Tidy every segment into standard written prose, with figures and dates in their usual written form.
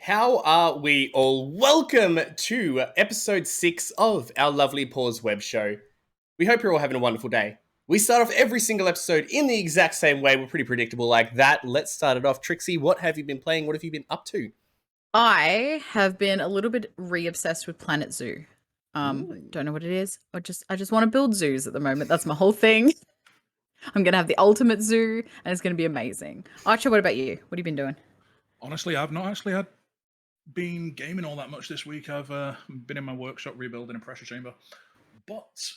How are we all? Welcome to episode 6 of our lovely Pause web show. We hope you're all having a wonderful day. We start off every single episode in the exact same way. We're pretty predictable like that. Let's start it off. Trixie, what have you been playing? What have you been up to? I have been a little bit re-obsessed with Planet Zoo. Ooh. Don't know what it is. I just want to build zoos at the moment. That's my whole thing. I'm gonna have the ultimate zoo, and it's gonna be amazing. Archer, what about you? What have you been doing? Honestly, I've not actually been gaming all that much this week. I've been in my workshop rebuilding a pressure chamber, but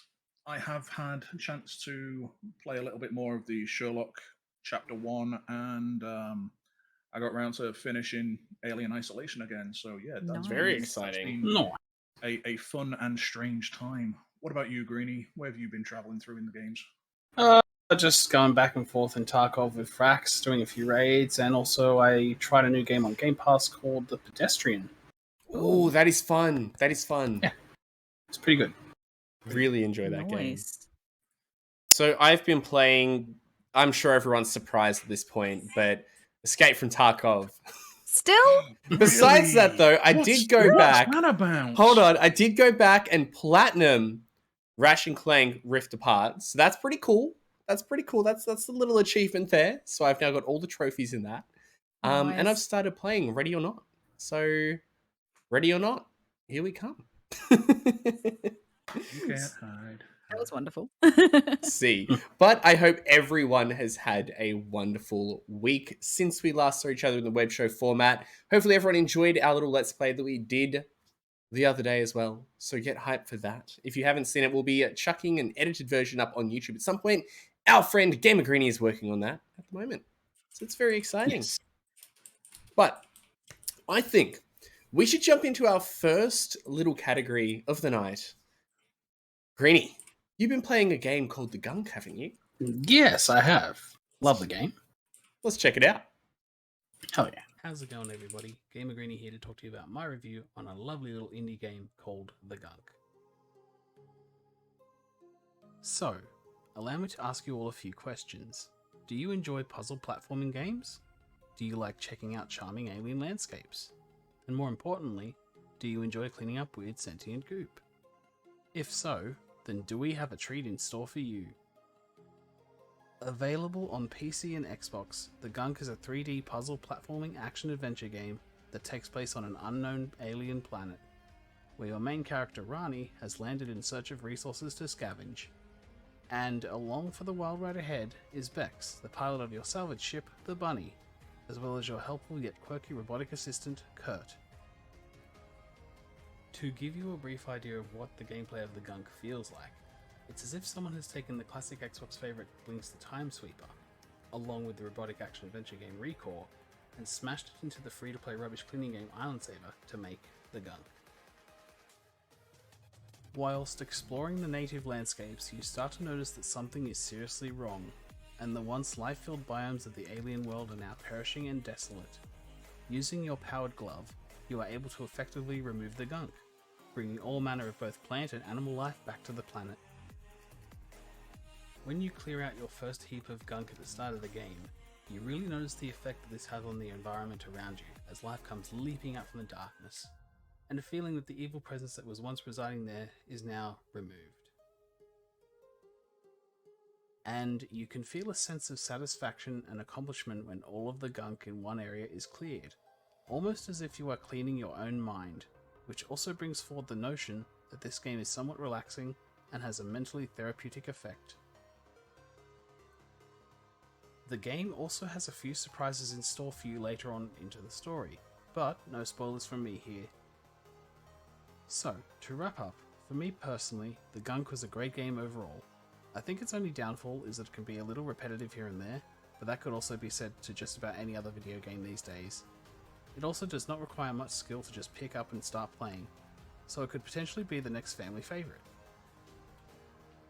I have had a chance to play a little bit more of the Sherlock Chapter 1, and I got around to finishing Alien Isolation again. So yeah, that's Very Nice. exciting. been a fun and strange time. What about you, Greenie? Where have you been traveling through in the games? Just going back and forth in Tarkov with Frax, doing a few raids, and also I tried a new game on Game Pass called The Pedestrian. Oh, that is fun. That is fun. Yeah. It's pretty good. Really enjoy that game. Nice. So I've been playing, I'm sure everyone's surprised at this point, but Escape from Tarkov. Still? Besides that, though, I did go back. What's that about? Hold on, I did go back and platinum Rash and Clank Rift Apart. So that's pretty cool. That's pretty cool. That's a little achievement there. So I've now got all the trophies in that. And I've Nice. started playing Ready or Not. So Ready or Not, here we come. You can't hide. That was wonderful. See. But I hope everyone has had a wonderful week since we last saw each other in the web show format. Hopefully everyone enjoyed our little Let's Play that we did the other day as well. So get hyped for that. If you haven't seen it, we'll be chucking an edited version up on YouTube at some point. Our friend GamerGreenie is working on that at the moment. So it's very exciting. Yes. But I think we should jump into our first little category of the night. Greenie, you've been playing a game called The Gunk, haven't you? Yes, I have. Love the game. Let's check it out. Hell yeah. How's it going, everybody? GamerGreenie here to talk to you about my review on a lovely little indie game called The Gunk. So, allow me to ask you all a few questions. Do you enjoy puzzle platforming games? Do you like checking out charming alien landscapes? And more importantly, do you enjoy cleaning up weird sentient goop? If so, then do we have a treat in store for you? Available on PC and Xbox, The Gunk is a 3D puzzle platforming action-adventure game that takes place on an unknown alien planet, where your main character Rani has landed in search of resources to scavenge. And along for the wild ride ahead is Bex, the pilot of your salvage ship, the Bunny, as well as your helpful yet quirky robotic assistant, Kurt. To give you a brief idea of what the gameplay of The Gunk feels like, it's as if someone has taken the classic Xbox favorite Blinks the Time Sweeper, along with the robotic action-adventure game Recore, and smashed it into the free-to-play rubbish cleaning game Island Saver to make The Gunk. Whilst exploring the native landscapes, you start to notice that something is seriously wrong, and the once life-filled biomes of the alien world are now perishing and desolate. Using your powered glove, you are able to effectively remove the gunk, bringing all manner of both plant and animal life back to the planet. When you clear out your first heap of gunk at the start of the game, you really notice the effect that this has on the environment around you as life comes leaping out from the darkness, and a feeling that the evil presence that was once residing there is now removed. And you can feel a sense of satisfaction and accomplishment when all of the gunk in one area is cleared, almost as if you are cleaning your own mind, which also brings forward the notion that this game is somewhat relaxing and has a mentally therapeutic effect. The game also has a few surprises in store for you later on into the story, but no spoilers from me here. So, to wrap up, for me personally, The Gunk was a great game overall. I think its only downfall is that it can be a little repetitive here and there, but that could also be said to just about any other video game these days. It also does not require much skill to just pick up and start playing, so it could potentially be the next family favourite.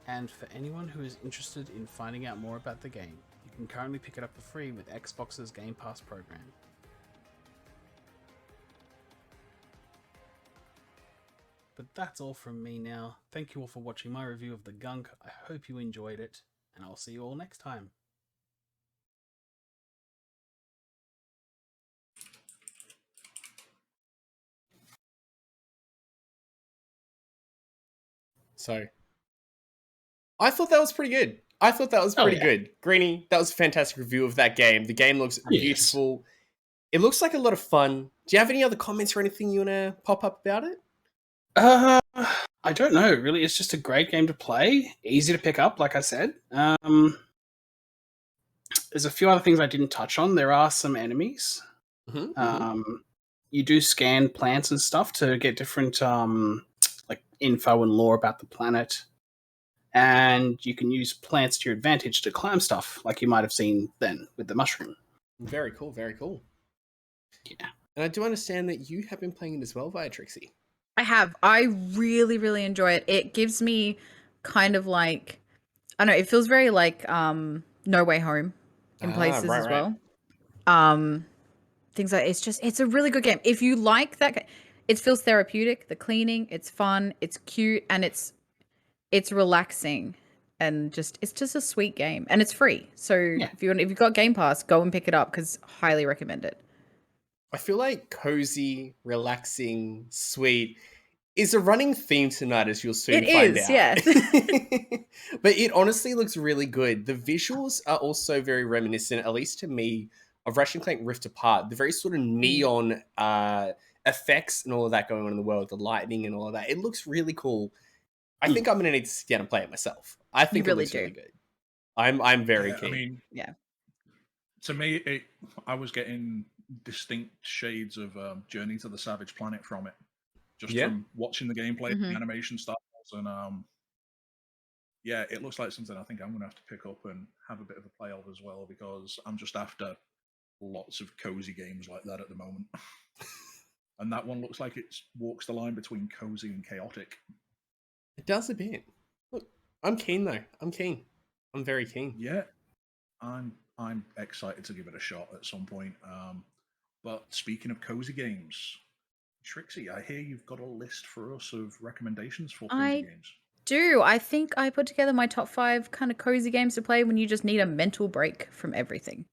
And for anyone who is interested in finding out more about the game, you can currently pick it up for free with Xbox's Game Pass program. But that's all from me now. Thank you all for watching my review of The Gunk. I hope you enjoyed it, and I'll see you all next time. So I thought that was pretty good. I thought that was pretty good. Greenie, that was a fantastic review of that game. The game looks beautiful. It looks like a lot of fun. Do you have any other comments or anything you want to pop up about it? I don't know, really. It's just a great game to play. Easy to pick up, like I said. There's a few other things I didn't touch on. There are some enemies. You do scan plants and stuff to get different like info and lore about the planet. And you can use plants to your advantage to climb stuff, like you might have seen then with the mushroom. Very cool, very cool. Yeah. And I do understand that you have been playing it as well, Viatrixie. I have. I really, really enjoy it. It gives me kind of like, I don't know, it feels very like No Way Home in places as well. Things like it's a really good game. If you like that, it feels therapeutic. The cleaning, it's fun, it's cute, and it's relaxing, and it's just a sweet game, and it's free. So if you've got Game Pass, go and pick it up because highly recommend it. I feel like cozy, relaxing, sweet is a running theme tonight, as you'll soon find out. Yes. But it honestly looks really good. The visuals are also very reminiscent, at least to me, of Ratchet & Clank Rift Apart. The very sort of neon effects and all of that going on in the world, the lightning and all of that. It looks really cool. I think I'm going to need to sit down and play it myself. I think it looks really good. I'm very keen. I mean, to me, I was getting distinct shades of Journey to the Savage Planet from it, just from watching the gameplay, the animation styles, and it looks like something I think I'm going to have to pick up and have a bit of a play of as well, because I'm just after lots of cozy games like that at the moment. And that one looks like it walks the line between cozy and chaotic. It does a bit. Look, I'm keen though. I'm keen. I'm very keen. Yeah, I'm excited to give it a shot at some point. But speaking of cozy games, Trixie, I hear you've got a list for us of recommendations for cozy games. I think I put together my top 5 kind of cozy games to play when you just need a mental break from everything.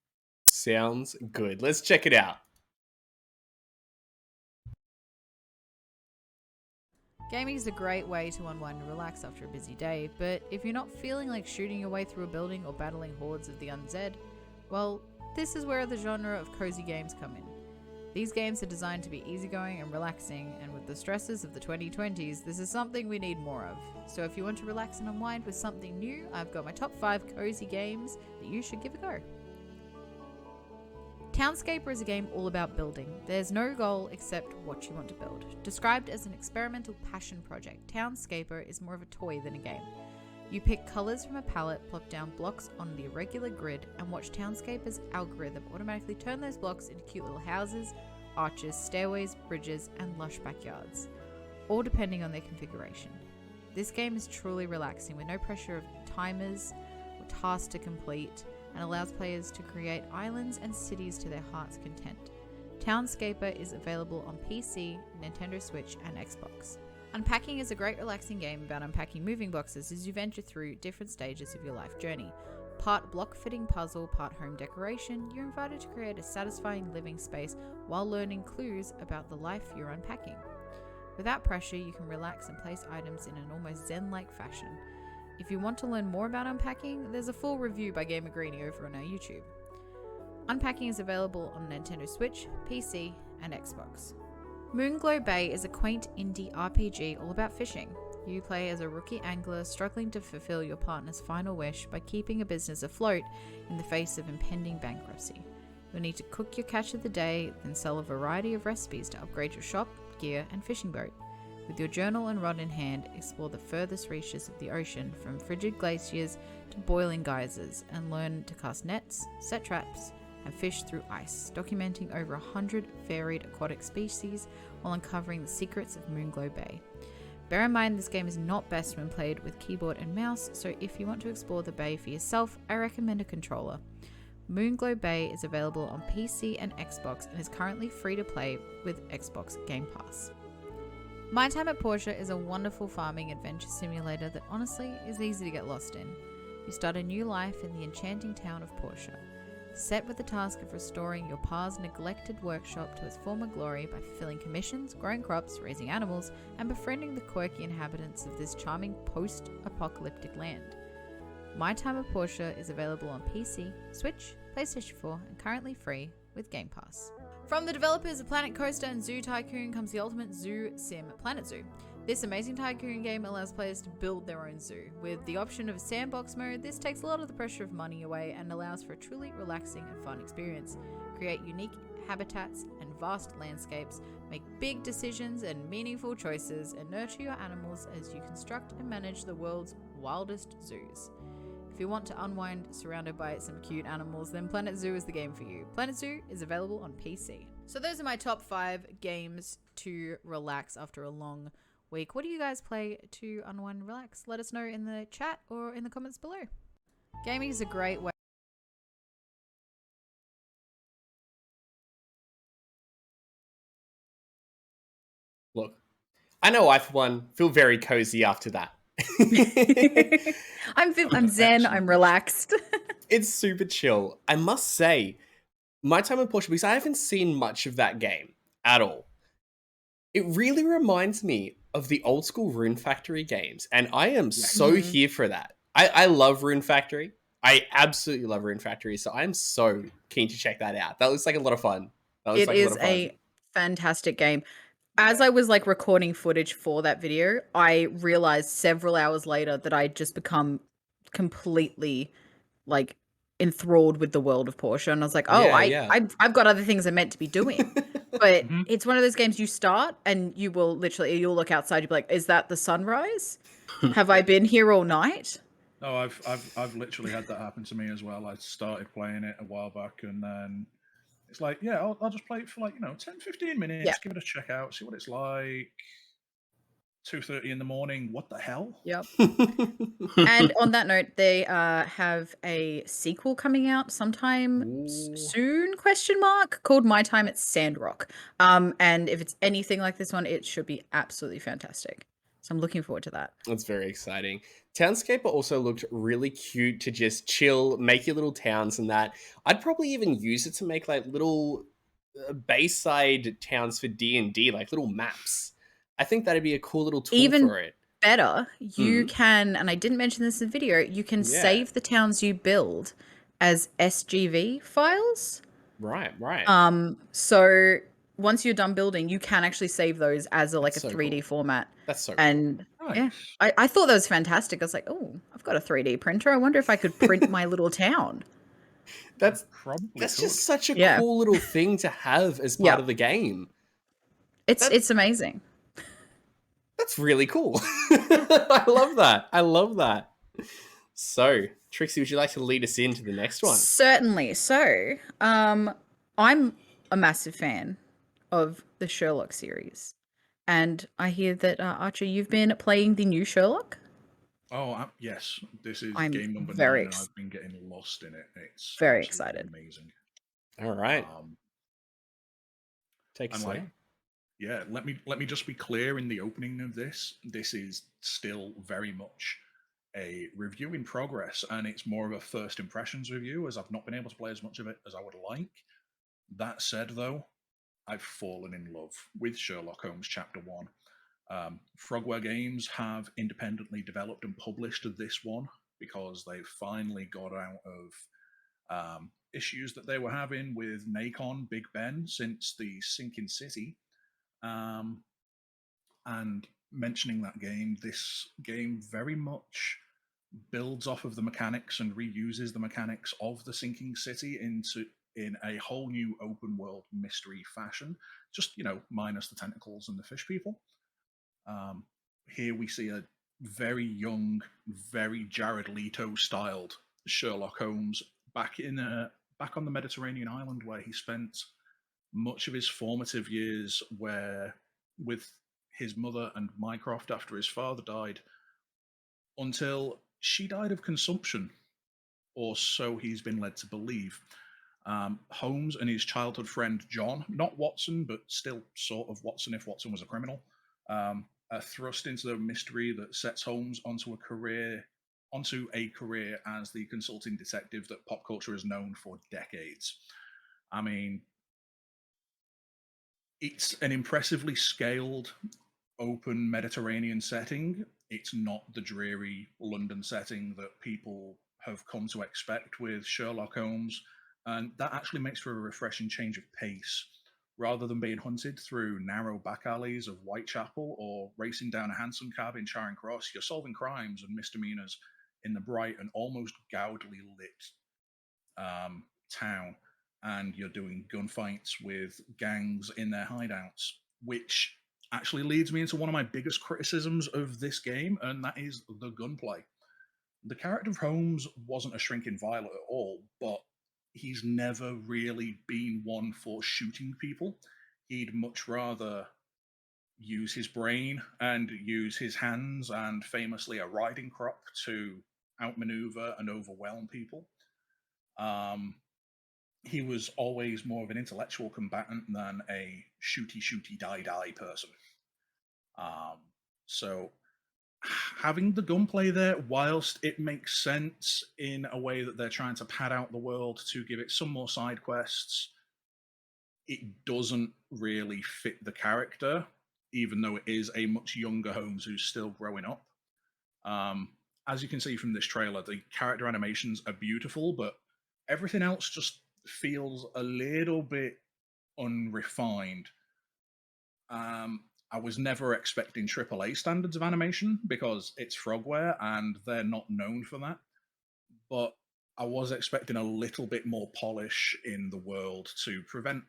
Sounds good. Let's check it out. Gaming is a great way to unwind and relax after a busy day, but if you're not feeling like shooting your way through a building or battling hordes of the undead, well, this is where the genre of cozy games come in. These games are designed to be easygoing and relaxing, and with the stresses of the 2020s, this is something we need more of. So if you want to relax and unwind with something new, I've got my top 5 cozy games that you should give a go. Townscaper is a game all about building. There's no goal except what you want to build. Described as an experimental passion project, Townscaper is more of a toy than a game. You pick colours from a palette, plop down blocks on the irregular grid, and watch Townscaper's algorithm automatically turn those blocks into cute little houses, arches, stairways, bridges, and lush backyards, all depending on their configuration. This game is truly relaxing with no pressure of timers or tasks to complete, and allows players to create islands and cities to their heart's content. Townscaper is available on PC, Nintendo Switch, and Xbox. Unpacking is a great relaxing game about unpacking moving boxes as you venture through different stages of your life journey. Part block-fitting puzzle, part home decoration, you're invited to create a satisfying living space while learning clues about the life you're unpacking. Without pressure, you can relax and place items in an almost zen-like fashion. If you want to learn more about unpacking, there's a full review by GamerGreenie over on our YouTube. Unpacking is available on Nintendo Switch, PC, and Xbox. Moonglow Bay is a quaint indie RPG all about fishing. You play as a rookie angler struggling to fulfill your partner's final wish by keeping a business afloat in the face of impending bankruptcy. You'll need to cook your catch of the day, then sell a variety of recipes to upgrade your shop, gear, and fishing boat. With your journal and rod in hand, explore the furthest reaches of the ocean, from frigid glaciers to boiling geysers, and learn to cast nets, set traps, and fish through ice, documenting over 100 varied aquatic species while uncovering the secrets of Moonglow Bay. Bear in mind this game is not best when played with keyboard and mouse, so if you want to explore the bay for yourself, I recommend a controller. Moonglow Bay is available on PC and Xbox and is currently free to play with Xbox Game Pass. My Time at Portia is a wonderful farming adventure simulator that honestly is easy to get lost in. You start a new life in the enchanting town of Portia. set with the task of restoring your pa's neglected workshop to its former glory by fulfilling commissions, growing crops, raising animals, and befriending the quirky inhabitants of this charming post-apocalyptic land. My Time of Portia is available on PC, Switch, PlayStation 4, and currently free with Game Pass. From the developers of Planet Coaster and Zoo Tycoon comes the ultimate zoo sim, Planet Zoo. This amazing tycoon game allows players to build their own zoo. With the option of sandbox mode, this takes a lot of the pressure of money away and allows for a truly relaxing and fun experience. Create unique habitats and vast landscapes, make big decisions and meaningful choices, and nurture your animals as you construct and manage the world's wildest zoos. If you want to unwind surrounded by some cute animals, then Planet Zoo is the game for you. Planet Zoo is available on PC. So those are my top 5 games to relax after a long week. What do you guys play to unwind and relax? Let us know in the chat or in the comments below. Gaming is a great way. Look, I know I, for one, feel very cozy after that. I'm zen, I'm relaxed. It's super chill. I must say, My Time in Portugal, because I haven't seen much of that game at all. It really reminds me of the old school Rune Factory games, and I am so here for that. I love Rune Factory. I absolutely love Rune Factory, so I'm so keen to check that out. That looks like a lot of fun. It is a fantastic game. As I was like recording footage for that video, I realized several hours later that I'd just become completely like enthralled with the world of Portia, and I was like, oh, I've got other things I'm meant to be doing. But it's one of those games you start and you'll look outside, you'll be like, is that the sunrise? Have I been here all night? No, I've literally had that happen to me as well. I started playing it a while back, and then it's like, yeah, I'll just play it for 10, 15 minutes, give it a check out, see what it's like. 2:30 in the morning. What the hell? Yep. And on that note, they have a sequel coming out sometime soon, called My Time at Sandrock. And if it's anything like this one, it should be absolutely fantastic. So I'm looking forward to that. That's very exciting. Townscaper also looked really cute to just chill, make your little towns and that. I'd probably even use it to make like little Bayside towns for D&D, like little maps. I think that'd be a cool little tool for it. Better, you can, and I didn't mention this in the video, you can save the towns you build as SGV files. Right. So once you're done building, you can actually save those as a 3D format. That's so cool. Nice. Yeah, I thought that was fantastic. I was like, oh, I've got a 3D printer. I wonder if I could print my little town. That's probably just such a cool little thing to have as part of the game. It's amazing. That's really cool. I love that. So, Trixie, would you like to lead us into the next one? Certainly. So, I'm a massive fan of the Sherlock series. And I hear that, Archer, you've been playing the new Sherlock? Oh, yes. This is game number 9, and I've been getting lost in it. It's very excited. Amazing. All right. Take us away. Yeah, let me just be clear in the opening of this. This is still very much a review in progress, and it's more of a first impressions review, as I've not been able to play as much of it as I would like. That said, though, I've fallen in love with Sherlock Holmes Chapter 1. Frogware Games have independently developed and published this one because they've finally got out of issues that they were having with Nacon Big Ben since the Sinking City. And mentioning that game, this game very much builds off of the mechanics and reuses the mechanics of the Sinking City in a whole new open world mystery fashion. Just, minus the tentacles and the fish people. Here we see a very young, very Jared Leto styled Sherlock Holmes back on the Mediterranean island where he spent much of his formative years with his mother and Mycroft after his father died, until she died of consumption, or so he's been led to believe. Holmes and his childhood friend John, not Watson, but still sort of Watson if Watson was a criminal, are thrust into the mystery that sets Holmes onto a career onto a career as the consulting detective that pop culture has known for decades. I mean, it's an impressively scaled, open Mediterranean setting. It's not the dreary London setting that people have come to expect with Sherlock Holmes, and that actually makes for a refreshing change of pace. Rather than being hunted through narrow back alleys of Whitechapel or racing down a hansom cab in Charing Cross, you're solving crimes and misdemeanors in the bright and almost gaudily lit town, and you're doing gunfights with gangs in their hideouts, which actually leads me into one of my biggest criticisms of this game, and that is the gunplay. The character of Holmes wasn't a shrinking violet at all, but he's never really been one for shooting people. He'd much rather use his brain and use his hands and famously a riding crop to outmaneuver and overwhelm people. Um, he was always more of an intellectual combatant than a shooty die person. Um, so having the gunplay there, whilst it makes sense in a way that they're trying to pad out the world to give it some more side quests, it doesn't really fit the character, even though it is a much younger Holmes who's still growing up. Um, as you can see from this trailer, the character animations are beautiful, but everything else just feels a little bit unrefined. I was never expecting AAA standards of animation because it's Frogware and they're not known for that. But I was expecting a little bit more polish in the world to prevent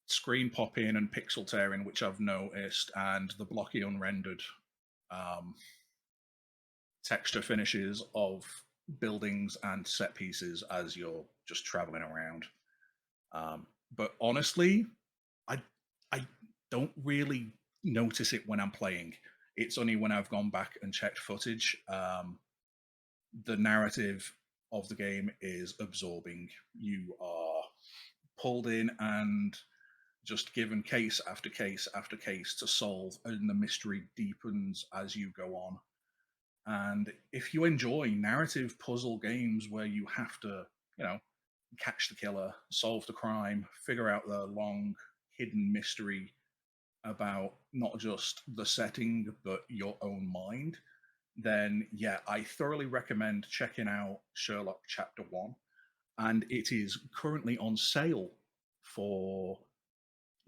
screen popping and pixel tearing, which I've noticed, and the blocky unrendered um, texture finishes of buildings and set pieces as you're just traveling around. But honestly, I I don't really notice it when I'm playing. It's only when I've gone back and checked footage. The narrative of the game is absorbing. You are pulled in and just given case after case after case to solve, and the mystery deepens as you go on. And if you enjoy narrative puzzle games where you have to, you know, catch the killer, solve the crime, figure out the long hidden mystery about not just the setting but your own mind, then yeah, I thoroughly recommend checking out Sherlock Chapter 1. And it is currently on sale for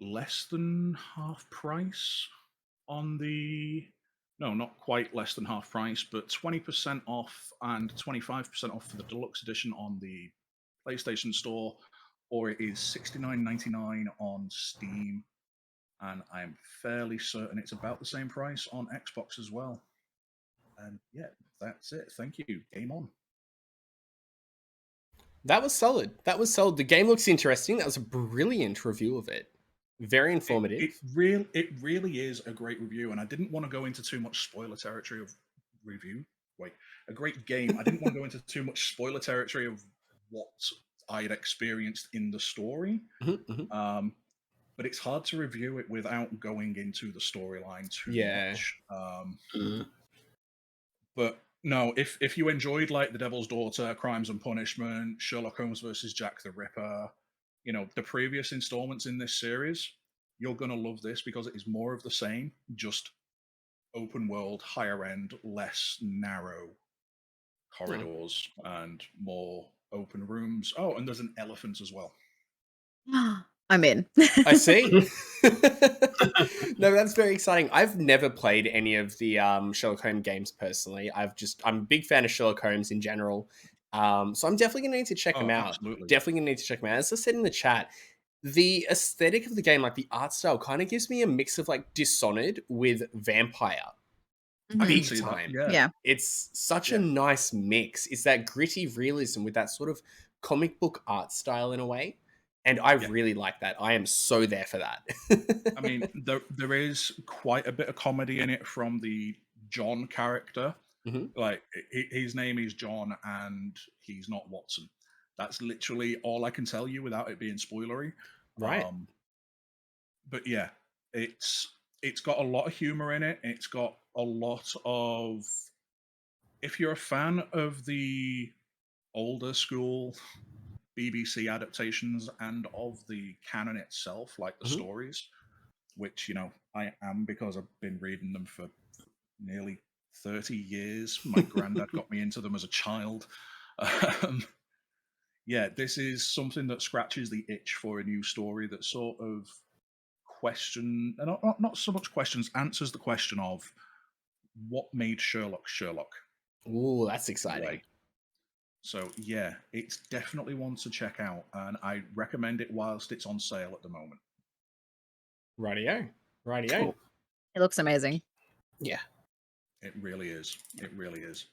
less than half price on the, no, not quite less than half price, but 20% off and 25% off for the deluxe edition on the PlayStation Store, or it is $69.99 on Steam, and I'm fairly certain it's about the same price on Xbox as well. And yeah, that's it. Thank you. Game on. That was solid. That was solid. The game looks interesting. That was a brilliant review of it. Very informative. It really is a great review, and I didn't want to go into too much spoiler territory of review. Wait, a great game. I didn't want to go into too much spoiler territory of what I had experienced in the story. But it's hard to review it without going into the storyline too much. But no, if you enjoyed like The Devil's Daughter, Crimes and Punishment, Sherlock Holmes versus Jack the Ripper, you know, the previous installments in this series, you're gonna love this because it is more of the same, just open world, higher end, less narrow corridors and more open rooms. Oh, and there's an elephant as well. I'm in. I see. No, that's very exciting. I've never played any of the Sherlock Holmes games personally. I'm a big fan of Sherlock Holmes in general. So I'm definitely gonna need to check them out. Absolutely. Definitely gonna need to check them out. As I said in the chat, the aesthetic of the game, like the art style, kind of gives me a mix of like Dishonored with Vampire. Big time. Yeah. It's such a nice mix. It's that gritty realism with that sort of comic book art style in a way. And I really like that. I am so there for that. I mean, there is quite a bit of comedy in it from the John character. Like his name is John, and he's not Watson. That's literally all I can tell you without it being spoilery. Right. But yeah, it's got a lot of humor in it. It's got a lot of if you're a fan of the older school BBC adaptations and of the canon itself, like the stories, which, I am because I've been reading them for nearly 30 years. My granddad got me into them as a child. Yeah, this is something that scratches the itch for a new story that sort of not so much questions, answers the question of what made Sherlock Sherlock. Ooh, that's exciting. Way. So yeah, it's definitely one to check out, and I recommend it whilst it's on sale at the moment. Rightio. Cool. It looks amazing. Yeah. It really is. It really is.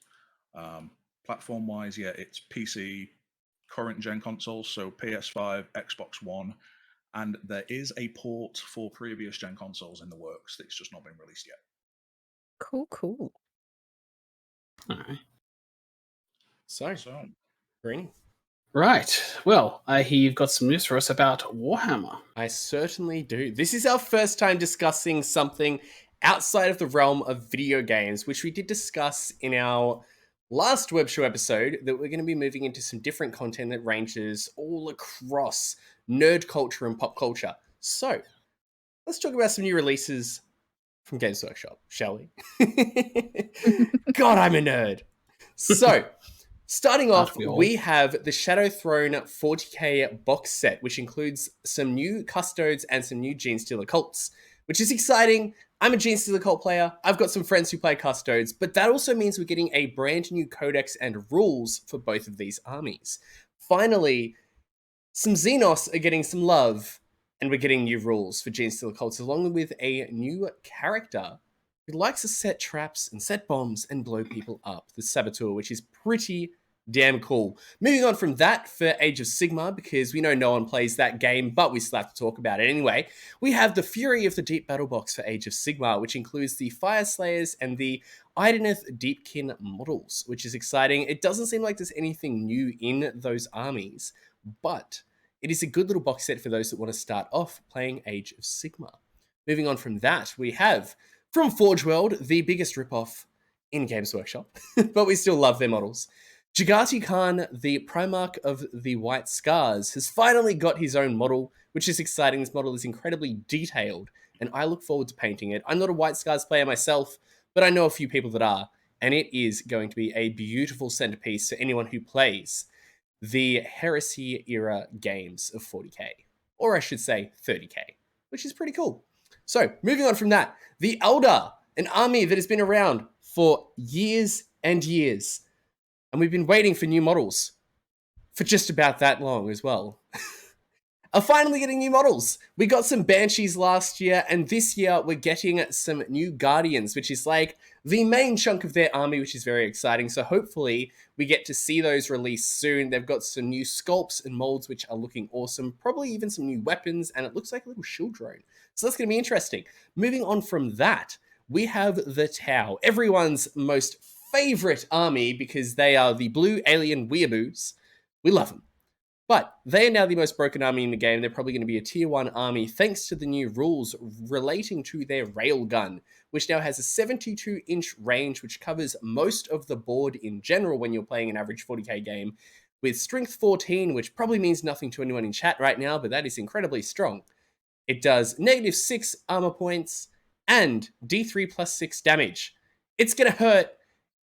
Platform-wise, yeah, it's PC, current gen consoles, so PS5, Xbox One, and there is a port for previous gen consoles in the works that's just not been released yet. Cool. All right. So, Greenie. Right. Well, I hear you've got some news for us about Warhammer. I certainly do. This is our first time discussing something outside of the realm of video games, which we did discuss in our last web show episode, that we're going to be moving into some different content that ranges all across nerd culture and pop culture. So, let's talk about some new releases from Games Workshop, shall we? God, I'm a nerd. So, starting off, we have the Shadow Throne 40k box set, which includes some new Custodes and some new Genestealer cults, which is exciting. I'm a Genestealer cult player. I've got some friends who play Custodes, but that also means we're getting a brand new codex and rules for both of these armies. Finally, some Xenos are getting some love, and we're getting new rules for Genestealer cults, along with a new character who likes to set traps and set bombs and blow people up, the Saboteur, which is pretty damn cool. Moving on from that for Age of Sigmar, because we know no one plays that game, but we still have to talk about it anyway. We have the Fury of the Deep Battle Box for Age of Sigmar, which includes the Fire Slayers and the Ideneth Deepkin models, which is exciting. It doesn't seem like there's anything new in those armies, but it is a good little box set for those that want to start off playing Age of Sigmar. Moving on from that, we have, from Forge World, the biggest ripoff in Games Workshop, but we still love their models. Jagati Khan, the Primarch of the White Scars, has finally got his own model, which is exciting. This model is incredibly detailed, and I look forward to painting it. I'm not a White Scars player myself, but I know a few people that are, and it is going to be a beautiful centerpiece for anyone who plays the Heresy era games of 40k, or I should say 30k, which is pretty cool. So, moving on from that, the Elder, an army that has been around for years and years, and we've been waiting for new models for just about that long as well, are finally getting new models. We got some Banshees last year, and this year we're getting some new Guardians, which is like the main chunk of their army, which is very exciting. So hopefully we get to see those released soon. They've got some new sculpts and molds, which are looking awesome. Probably even some new weapons, and it looks like a little shield drone. So that's going to be interesting. Moving on from that, we have the Tau, everyone's most favorite army, because they are the blue alien weeaboos. We love them. But they are now the most broken army in the game. They're probably going to be a tier 1 army thanks to the new rules relating to their railgun, which now has a 72-inch range, which covers most of the board in general when you're playing an average 40k game, with strength 14, which probably means nothing to anyone in chat right now, but that is incredibly strong. It does -6 armor points and D3 plus 6 damage. It's going to hurt.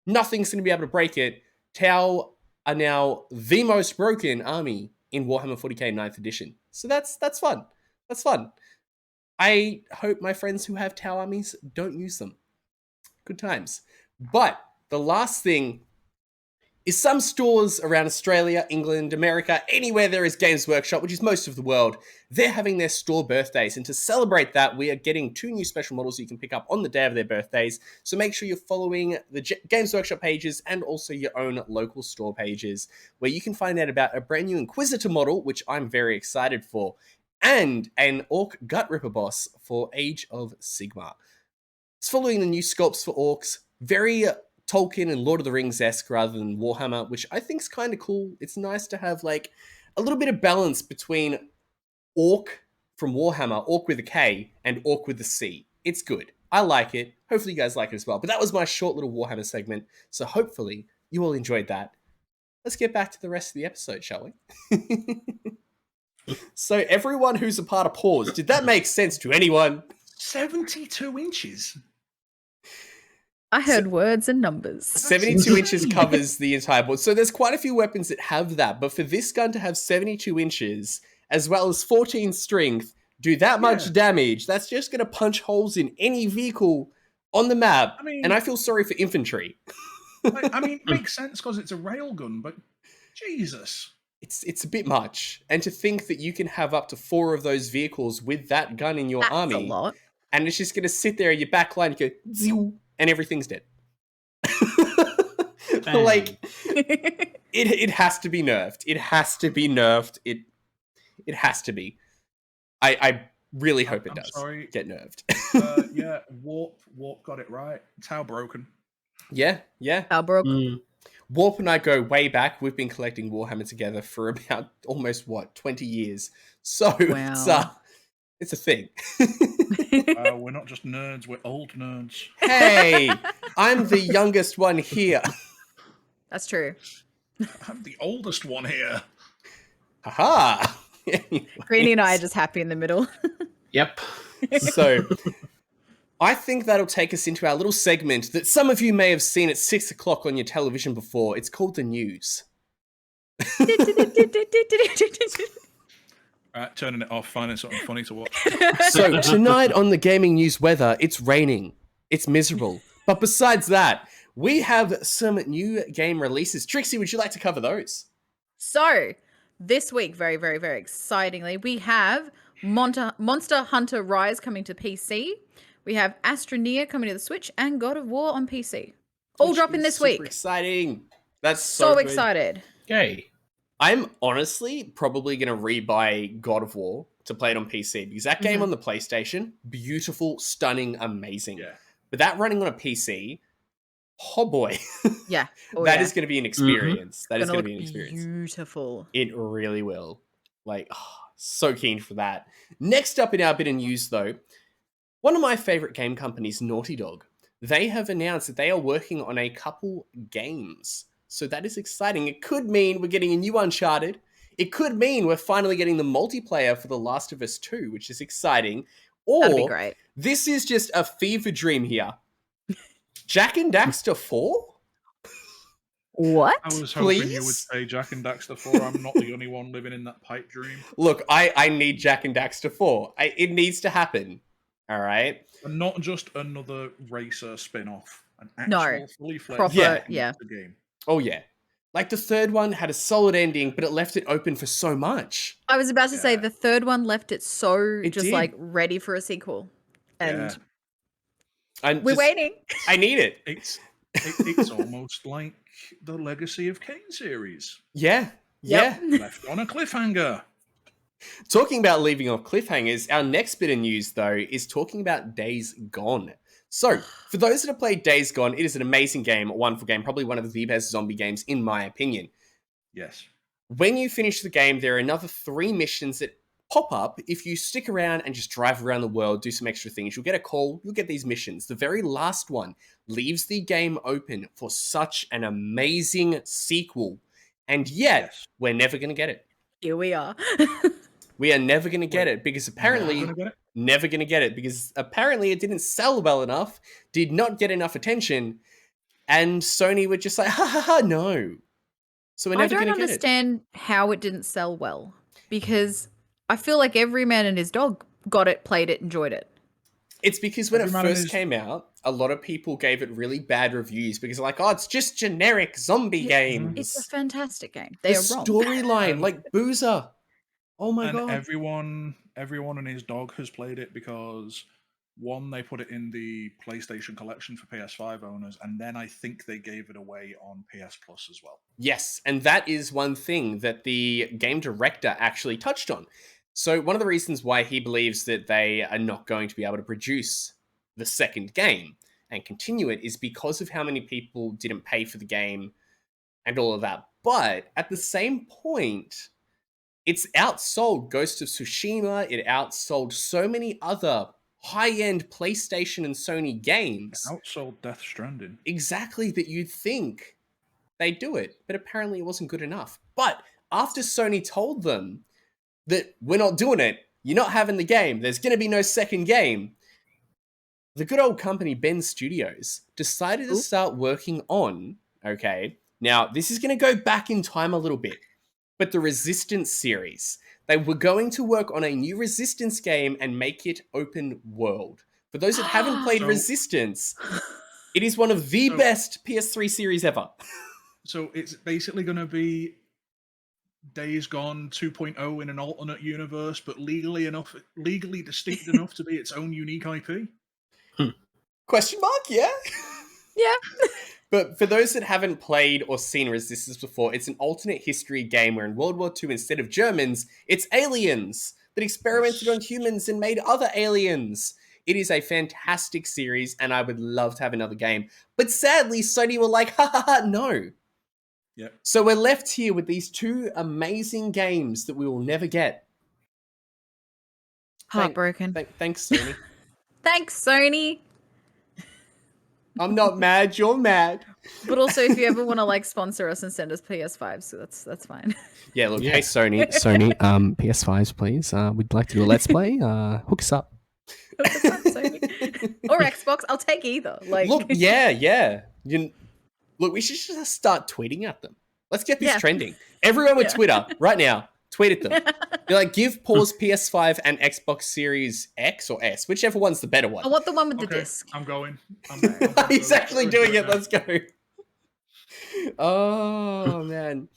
Nothing's going to be able to break it. Tau are now the most broken army in Warhammer 40k 9th edition. So that's fun. That's fun. I hope my friends who have Tau armies don't use them. Good times. But the last thing is some stores around Australia, England, America, anywhere there is Games Workshop, which is most of the world, they're having their store birthdays. And to celebrate that, we are getting 2 new special models you can pick up on the day of their birthdays. So make sure you're following the Games Workshop pages and also your own local store pages, where you can find out about a brand new Inquisitor model, which I'm very excited for, and an Orc Gut Ripper boss for Age of Sigmar. It's following the new sculpts for Orcs, very Tolkien and Lord of the Rings-esque rather than Warhammer, which I think is kind of cool. It's nice to have like a little bit of balance between Orc from Warhammer, Orc with a K, and Orc with a C. It's good. I like it. Hopefully you guys like it as well. But that was my short little Warhammer segment. So hopefully you all enjoyed that. Let's get back to the rest of the episode, shall we? So everyone who's a part of Pause, did that make sense to anyone? 72 inches. I heard words and numbers. 72 inches covers the entire board. So there's quite a few weapons that have that. But for this gun to have 72 inches, as well as 14 strength, do that much damage, that's just going to punch holes in any vehicle on the map. And I feel sorry for infantry. It makes sense because it's a railgun, but Jesus. It's a bit much. And to think that you can have up to 4 of those vehicles with that gun in your army. That's a lot. And it's just going to sit there in your back line, you go, Zew, and everything's dead. Like, it has to be nerfed. It has to be nerfed. It has to be. I really hope it does get nerfed. Yeah, Warp got it right. It's how broken. Yeah. How broken? Warp and I go way back. We've been collecting Warhammer together for about almost 20 years. So it's a thing. We're not just nerds, we're old nerds. Hey, I'm the youngest one here. That's true. I'm the oldest one here. Haha. Greenie and I are just happy in the middle. Yep. So I think that'll take us into our little segment that some of you may have seen at 6 o'clock on your television before. It's called the news. Turning it off, finding something funny to watch. So tonight on the gaming news weather, it's raining. It's miserable. But besides that, we have some new game releases. Trixie, would you like to cover those? So, this week, very, very, very excitingly, we have Monster Hunter Rise coming to PC. We have Astroneer coming to the Switch and God of War on PC. All dropping this week. Exciting. That's so good. excited. Yay. I'm honestly probably going to rebuy God of War to play it on PC because that game on the PlayStation, beautiful, stunning, amazing. Yeah. But that running on a PC, oh boy. Yeah. That is going to be an experience. That is going to be an experience. Beautiful. It really will. Like, so keen for that. Next up in our bit of news, though, one of my favorite game companies, Naughty Dog, they have announced that they are working on a couple games. So that is exciting. It could mean we're getting a new Uncharted. It could mean we're finally getting the multiplayer for The Last of Us 2, which is exciting. Or that'd be great. This is just a fever dream here. Jak and Daxter 4? What? I was hoping you would say Jak and Daxter 4. I'm not the only one living in that pipe dream. Look, I need Jak and Daxter 4. It needs to happen. All right? And not just another racer spin-off. An actual fully fledged proper game. Oh, yeah. Like, the third one had a solid ending, but it left it open for so much. I was about to say, the third one left it so like, ready for a sequel. And we're waiting. I need it. It's almost like the Legacy of Kain series. Yeah. Yep. Yeah. Left on a cliffhanger. Talking about leaving off cliffhangers, our next bit of news, though, is talking about Days Gone. So, for those that have played Days Gone, it is an amazing game, a wonderful game, probably one of the best zombie games, in my opinion. Yes. When you finish the game, there are another 3 missions that pop up. If you stick around and just drive around the world, do some extra things, you'll get a call, you'll get these missions. The very last one leaves the game open for such an amazing sequel. And yet, we're never going to get it. Here we are. We are never going to get it because apparently... Never going to get it because apparently it didn't sell well enough, did not get enough attention, and Sony were just like, ha ha ha, no. So we're never going to get it. I don't understand how it didn't sell well because I feel like every man and his dog got it, played it, enjoyed it. It's because when it first came out, a lot of people gave it really bad reviews because they're like, oh, it's just generic zombie games. It's a fantastic game. They are wrong. Storyline, like Boozer. Oh my God. Everyone and his dog has played it because, one, they put it in the PlayStation collection for PS5 owners, and then I think they gave it away on PS Plus as well. Yes, and that is one thing that the game director actually touched on. So one of the reasons why he believes that they are not going to be able to produce the second game and continue it is because of how many people didn't pay for the game and all of that. But at the same point, it's outsold Ghost of Tsushima. It outsold so many other high-end PlayStation and Sony games. Outsold Death Stranding. Exactly, that you'd think they'd do it, but apparently it wasn't good enough. But after Sony told them that we're not doing it, you're not having the game, there's going to be no second game, the good old company Ben Studios decided to start working on, okay, now this is going to go back in time a little bit, but the Resistance series. They were going to work on a new Resistance game and make it open world. For those that haven't played Resistance, it is one of the best PS3 series ever. So it's basically going to be Days Gone 2.0 in an alternate universe, but legally distinct enough to be its own unique IP? Question mark? Yeah. Yeah. But for those that haven't played or seen Resistance before, it's an alternate history game where in World War II, instead of Germans, it's aliens that experimented on humans and made other aliens. It is a fantastic series, and I would love to have another game. But sadly, Sony were like, no. Yep. So we're left here with these two amazing games that we will never get. Heartbroken. Thanks, Sony. Thanks, Sony. I'm not mad, you're mad. But also, if you ever want to like sponsor us and send us PS5s, so that's fine. Yeah, look, hey Sony, PS5s, please. We'd like to do a Let's Play. Hook us up. Hook us up, Sony. Or Xbox. I'll take either. Like, look, yeah. Look, we should just start tweeting at them. Let's get this trending. Everyone with Twitter right now, tweet at them. Be like, give pause PS5 and Xbox Series X or S, whichever one's the better one. I want the one with the disc. I'm going. He's actually doing it. Let's go. Oh man,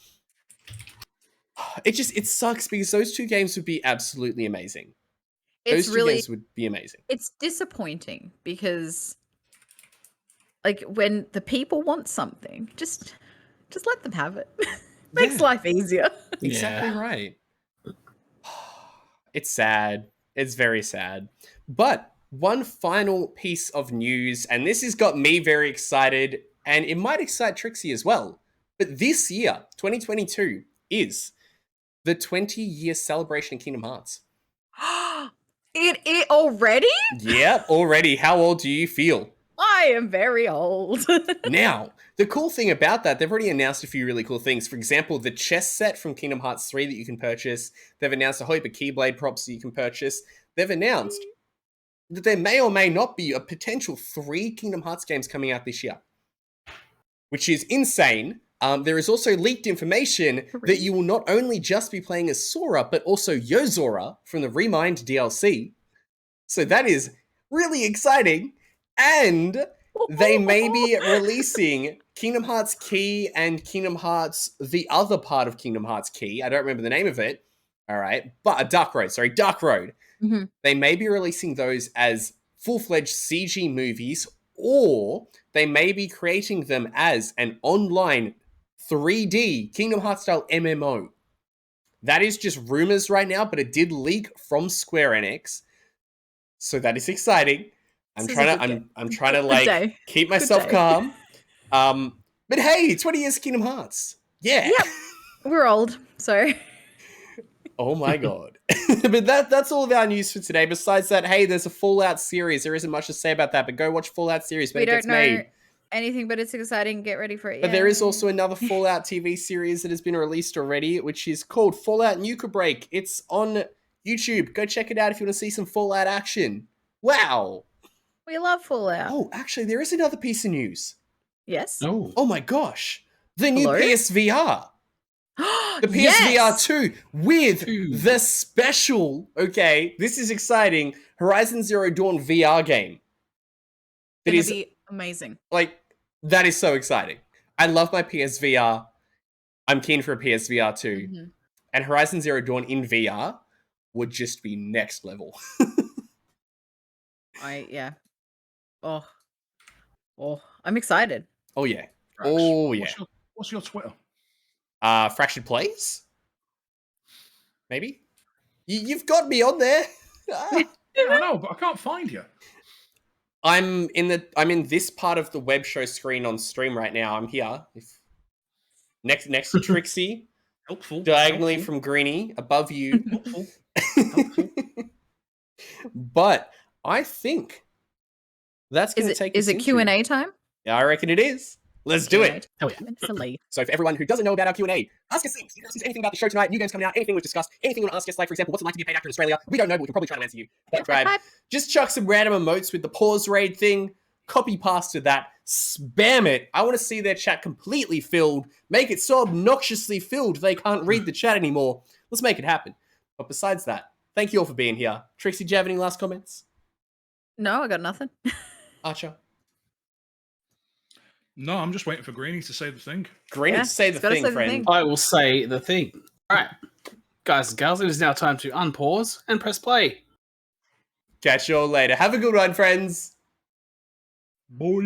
it sucks because those two games would be absolutely amazing. Those two games would be amazing. It's disappointing because, like, when the people want something, just let them have it. Makes life easier. Exactly right. It's sad. It's very sad. But one final piece of news, and this has got me very excited, and it might excite Trixie as well. But this year, 2022, is the 20-year celebration of Kingdom Hearts. It already? Yeah, already. How old do you feel? I am very old. Now, the cool thing about that, they've already announced a few really cool things. For example, the chess set from Kingdom Hearts 3 that you can purchase. They've announced a whole heap of Keyblade props that you can purchase. They've announced that there may or may not be a potential 3 Kingdom Hearts games coming out this year, which is insane. There is also leaked information that you will not only just be playing as Sora, but also Yozora from the Remind DLC. So that is really exciting. And they may be releasing Kingdom Hearts Key and Kingdom Hearts, the other part of Kingdom Hearts Key. I don't remember the name of it. All right. But Dark Road. Mm-hmm. They may be releasing those as full-fledged CG movies, or they may be creating them as an online 3D Kingdom Hearts style MMO. That is just rumors right now, but it did leak from Square Enix. So that is exciting. I'm trying to like keep myself calm. But hey, 20 years Kingdom Hearts. Yeah. Yep. We're old, so. Oh my god. But that's all of our news for today. Besides that, hey, there's a Fallout series. There isn't much to say about that, but go watch Fallout series when it gets made. We don't know anything, but it's exciting. Get ready for it. But there is also another Fallout TV series that has been released already, which is called Fallout Nuka Break. It's on YouTube. Go check it out if you want to see some Fallout action. Wow. We love Fallout. Oh, actually, there is another piece of news. Yes? Oh my gosh. The new PSVR. The PSVR 2 with the special, okay, this is exciting, Horizon Zero Dawn VR game. That is be amazing. Like, that is so exciting. I love my PSVR. I'm keen for a PSVR 2. Mm-hmm. And Horizon Zero Dawn in VR would just be next level. Oh, I'm excited. Oh yeah. Frax, oh yeah. What's your Twitter? Fractured Plays? Maybe? You've got me on there. I know, but I can't find you. I'm in this part of the web show screen on stream right now. I'm here. Next to Trixie. Helpful. Diagonally from Greenie, above you. Helpful. But I think that's going to take us Is it into- Q&A time? Yeah, I reckon it is. Let's do it. Hell yeah. Mentally. So for everyone who doesn't know about our Q&A, ask us things. You can ask us anything about the show tonight, new games coming out, anything we've discussed, anything you want to ask us, like, for example, what's it like to be a paid actor in Australia? We don't know, but we can probably try to answer you. Subscribe. Just chuck some random emotes with the pause raid thing, copy pasted that, spam it. I want to see their chat completely filled, make it so obnoxiously filled they can't read the chat anymore. Let's make it happen. But besides that, thank you all for being here. Trixie, do you have any last comments? No, I got nothing. Archer? No, I'm just waiting for Greenie to say the thing. Greenie, Yeah, say the he's gotta thing, say the friend. thing. I will say the thing. All right, guys and gals, it is now time to unpause and press play. Catch you all later. Have a good one, friends. Boy.